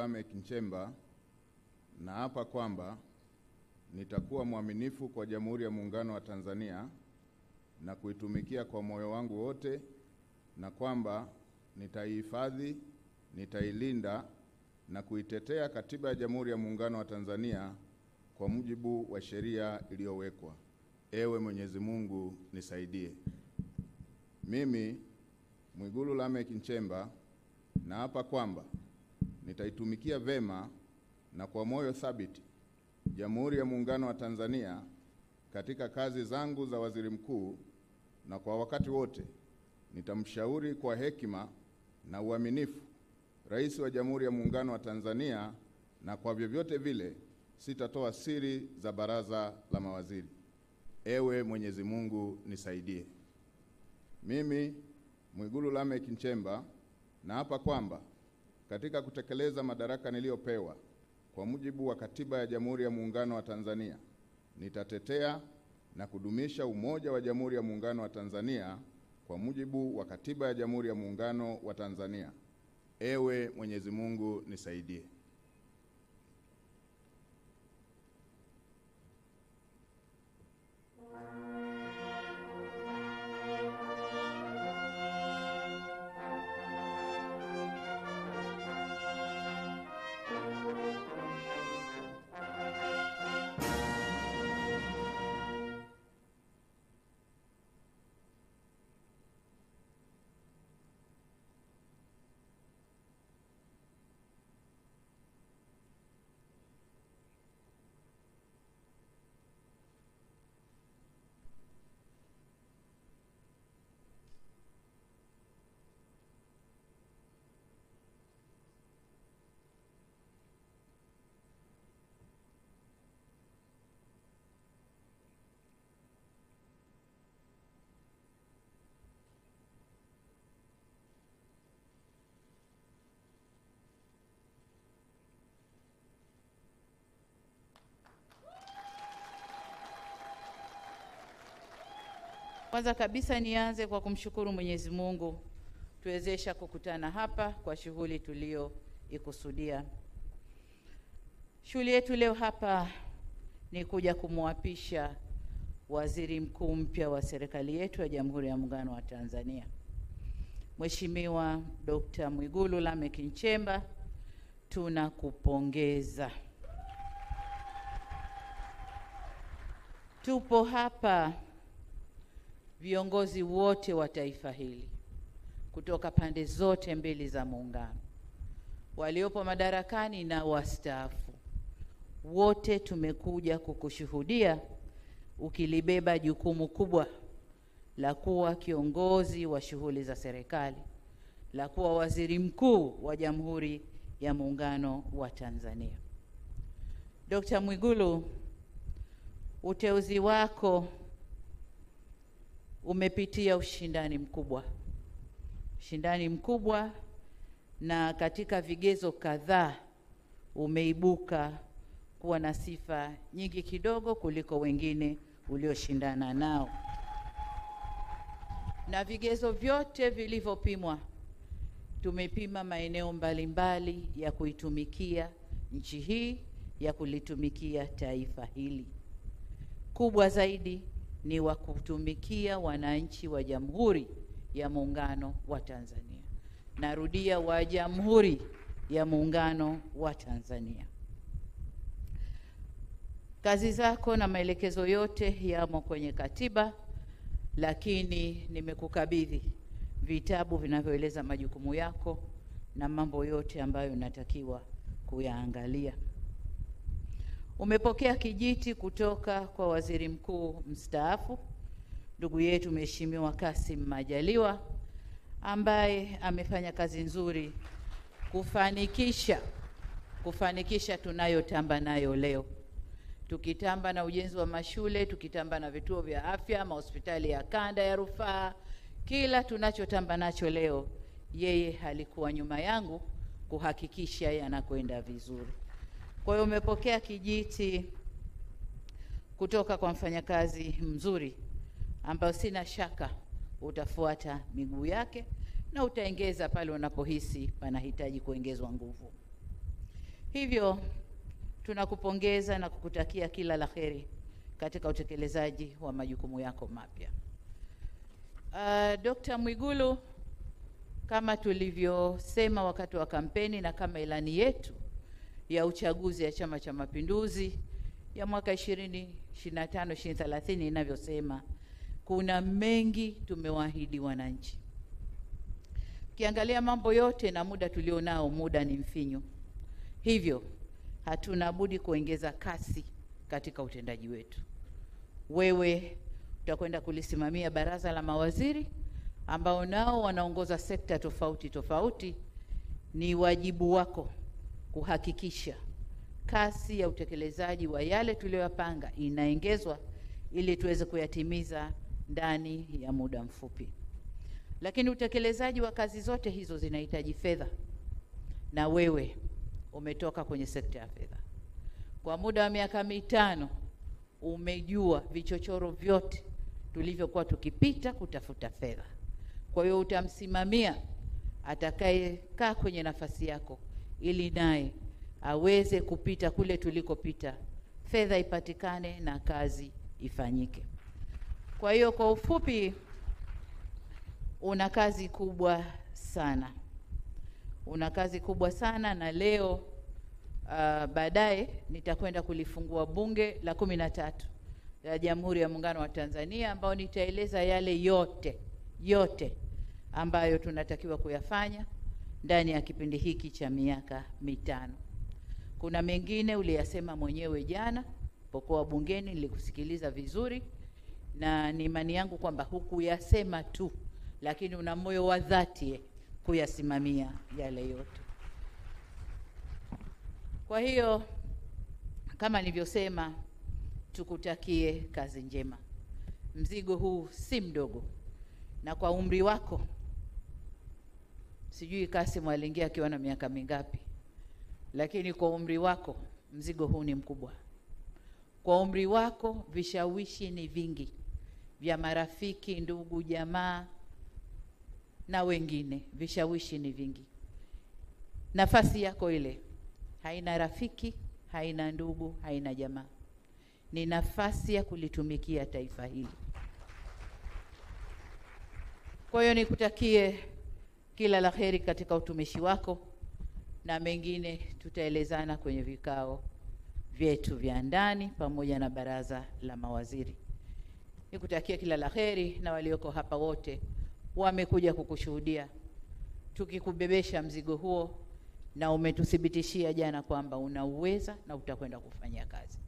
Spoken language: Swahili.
Lameck Nchemba, naapa kwamba nitakuwa mwaminifu kwa Jamhuri ya Muungano wa Tanzania na kuitumikia kwa moyo wangu wote, na kwamba nitaihifadhi, nitailinda na kuitetea Katiba ya Jamhuri ya Muungano wa Tanzania kwa mujibu wa sheria iliyowekwa. Ewe Mwenyezi Mungu nisaidie. Mimi Mwigulu Lameck Nchemba naapa kwamba nitaitumikia vema na kwa moyo thabiti Jamhuri ya Muungano wa Tanzania katika kazi zangu za waziri mkuu, na kwa wakati wote nitamshauri kwa hekima na uaminifu Rais wa Jamhuri ya Muungano wa Tanzania, na kwa vyovyote vile sitatoa siri za baraza la mawaziri. Ewe Mwenyezi Mungu nisaidie. Mimi Mwigulu Lameck Nchemba naapa kwamba katika kutekeleza madaraka niliyopewa kwa mujibu wa Katiba ya Jamhuri ya Muungano wa Tanzania, nitatetea na kudumisha umoja wa Jamhuri ya Muungano wa Tanzania kwa mujibu wa Katiba ya Jamhuri ya Muungano wa Tanzania. Ewe Mwenyezi Mungu nisaidie. Kwanza kabisa nianze kwa kumshukuru Mwenyezi Mungu tuwezesha kukutana hapa kwa shughuli tulioikusudia. Shughuli yetu leo hapa ni kuja kumwapisha waziri mkuu mpya wa serikali yetu ya Jamhuri ya Muungano wa Tanzania, Mheshimiwa Dr. Mwigulu Lameck Nchemba. Tunakupongeza. Tupo hapa viongozi wote wa taifa hili kutoka pande zote mbili za muungano, waliopo madarakani na wastaafu, wote tumekuja kukushuhudia ukilibeba jukumu kubwa la kuwa kiongozi wa shughuli za serikali, la kuwa waziri mkuu wa Jamhuri ya Muungano wa Tanzania. Dr. Mwigulu, uteuzi wako umepitia ushindani mkubwa, na katika vigezo kadhaa umeibuka kuwa na sifa nyingi kidogo kuliko wengine ulioshindana nao, na vigezo vyote vilivyopimwa, tumepima maeneo mbalimbali ya kuitumikia nchi hii, ya kulitumikia taifa hili. Kubwa zaidi ni wa kutumikia wananchi wa Jamhuri ya Muungano wa Tanzania. Narudia, wa Jamhuri ya Muungano wa Tanzania. Kazi zako na maelekezo yote yamo kwenye katiba, lakini nimekukabidhi vitabu vinavyoeleza majukumu yako na mambo yote ambayo unatakiwa kuyaangalia. Umepokea kijiti kutoka kwa waziri mkuu mstaafu ndugu yetu Mheshimiwa Kassim Majaliwa, ambaye amefanya kazi nzuri kufanikisha tunayotamba nayo leo. Tukitamba na ujenzi wa mashule, tukitamba na vituo vya afya, mahospitali ya kanda ya rufaa, kila tunachotamba nacho leo, yeye alikuwa nyuma yangu kuhakikisha yanakwenda vizuri. Kwa hiyo umepokea kijiti kutoka kwa mfanyakazi mzuri ambao sina shaka utafuata miguu yake na utaongeza pale unapohisi panahitaji kuongezwa nguvu. Hivyo tunakupongeza na kukutakia kila la heri katika utekelezaji wa majukumu yako mapya. Dr. Mwigulu, kama tulivyosema wakati wa kampeni na kama ilani yetu ya uchaguzi ya Chama cha Mapinduzi ya mwaka 2025-2030 inavyosema, kuna mengi tumewaahidi wananchi. Ukiangalia mambo yote na muda tulionao, muda ni mfinyu. Hivyo hatuna budi kuongeza kasi katika utendaji wetu. Wewe utakwenda kulisimamia baraza la mawaziri ambao nao wanaongoza sekta tofauti tofauti. Ni wajibu wako kuhakikisha kasi ya utekelezaji wa yale tuliyoyapanga inaongezwa ili tuweze kuyatimiza ndani ya muda mfupi. Lakini utekelezaji wa kazi zote hizo zinahitaji fedha, na wewe umetoka kwenye sekta ya fedha. Kwa muda wa miaka 5 umejua vichochoro vyote tulivyokuwa tukipita kutafuta fedha. Kwa hiyo utamsimamia atakayekaa kwenye nafasi yako ili naye aweze kupita kule tulikopita, fedha ipatikane na kazi ifanyike. Kwa hiyo kwa ufupi, una kazi kubwa sana. Una kazi kubwa sana, na leo baadaye nitakwenda kulifungua bunge la 13 la Jamhuri ya Muungano wa Tanzania, ambao nitaeleza yale yote ambayo tunatakiwa kuyafanya ndani ya kipindi hiki cha miaka 5. Kuna mengine uliyasema mwenyewe jana pokuwa bungeni, nilikusikiliza vizuri, na ni imani yangu kwamba hukuyasema tu, lakini una moyo wa dhati kuyasimamia yale yote. Kwa hiyo kama nilivyosema, tukutakie kazi njema. Mzigo huu si mdogo, na kwa umri wako, sijui Kassim aliingia akiwa na miaka mingapi, lakini kwa umri wako mzigo huu ni mkubwa. Kwa umri wako vishawishi ni vingi vya marafiki, ndugu, jamaa na wengine, vishawishi ni vingi. Nafasi yako ile haina rafiki, haina ndugu, haina jamaa. Ni nafasi ya kulitumikia taifa hili. Kwa hiyo nikutakie kila la heri katika utumishi wako, na mengine tutaelezana kwenye vikao vyetu vya ndani pamoja na baraza la mawaziri. Nikutakie kila la heri, na walioko hapa wote wamekuja kukushuhudia tukikubebesha mzigo huo, na umetuthibitishia jana kwamba unauweza na utakwenda kufanyia kazi.